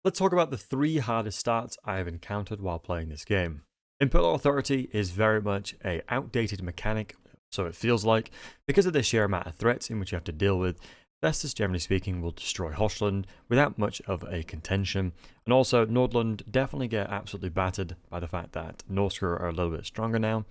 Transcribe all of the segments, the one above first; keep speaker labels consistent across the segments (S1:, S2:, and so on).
S1: Let's talk about the 3 hardest starts I have encountered while playing this game. Imperial Authority is very much a outdated mechanic, so it feels like, because of the sheer amount of threats in which you have to deal with. Vestas, generally speaking, will destroy Hoshland without much of a contention, and also Nordland definitely get absolutely battered by the fact that Norska are a little bit stronger now.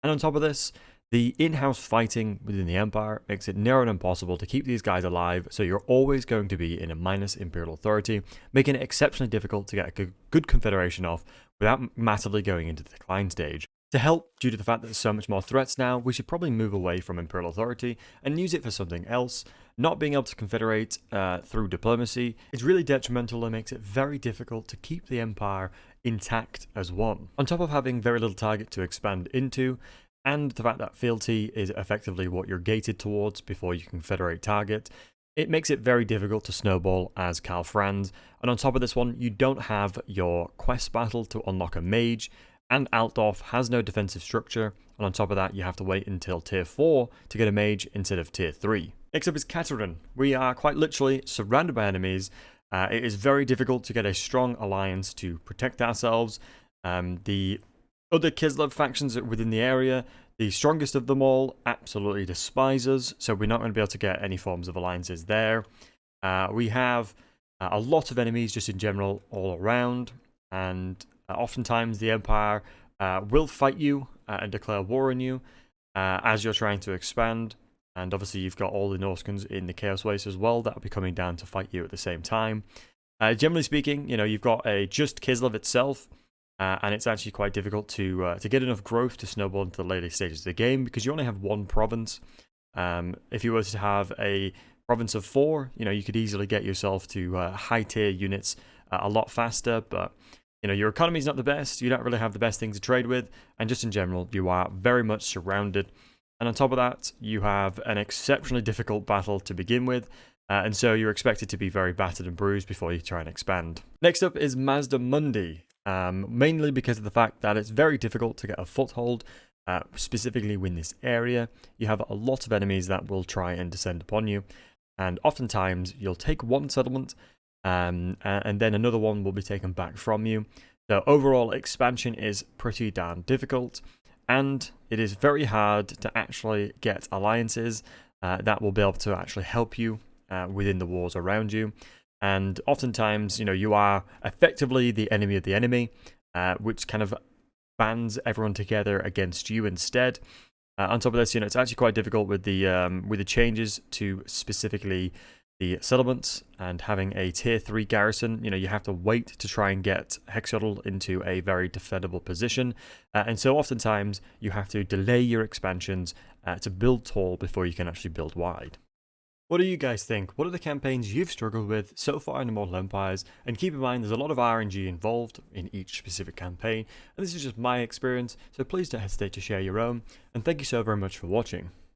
S1: And on top of this, the in-house fighting within the Empire makes it near and impossible to keep these guys alive, so you're always going to be in a minus Imperial Authority, making it exceptionally difficult to get a good confederation off without massively going into the decline stage. To help, due to the fact that there's so much more threats now, we should probably move away from Imperial Authority and use it for something else. Not being able to confederate through diplomacy is really detrimental and makes it very difficult to keep the Empire intact as one. On top of having very little target to expand into, and the fact that fealty is effectively what you're gated towards before you can federate target, it makes it very difficult to snowball as Karl Franz. And on top of this one, you don't have your quest battle to unlock a mage, and Altdorf has no defensive structure, and on top of that, you have to wait until tier 4 to get a mage instead of tier 3. Next up is Katerin. We are quite literally surrounded by enemies. It is very difficult to get a strong alliance to protect ourselves. The other Kislev factions within the area, the strongest of them all, absolutely despise us, so we're not going to be able to get any forms of alliances there. We have a lot of enemies just in general all around, and oftentimes the Empire will fight you and declare war on you as you're trying to expand. And obviously you've got all the Norskans in the Chaos Waste as well that will be coming down to fight you at the same time. Generally speaking, you've got a just Kislev itself, and it's actually quite difficult to get enough growth to snowball into the later stages of the game because you only have one province. If you were to have a province of 4, you could easily get yourself to high tier units a lot faster, but your economy is not the best, you don't really have the best things to trade with, and just in general, you are very much surrounded. And on top of that, you have an exceptionally difficult battle to begin with, and so you're expected to be very battered and bruised before you try and expand. Next up is Mazda Mundi, mainly because of the fact that it's very difficult to get a foothold, specifically within this area. You have a lot of enemies that will try and descend upon you, and oftentimes you'll take one settlement, and then another one will be taken back from you. So overall expansion is pretty darn difficult, and it is very hard to actually get alliances that will be able to actually help you within the wars around you. And oftentimes, you are effectively the enemy of the enemy, which kind of bands everyone together against you instead. On top of this, it's actually quite difficult with the changes to specifically the settlements and having a tier 3 garrison. You have to wait to try and get Hexodal into a very defendable position, and so oftentimes you have to delay your expansions to build tall before you can actually build wide. What do you guys think? What are the campaigns you've struggled with so far in Immortal Empires? And keep in mind there's a lot of RNG involved in each specific campaign, and this is just my experience, so please don't hesitate to share your own, and thank you so very much for watching.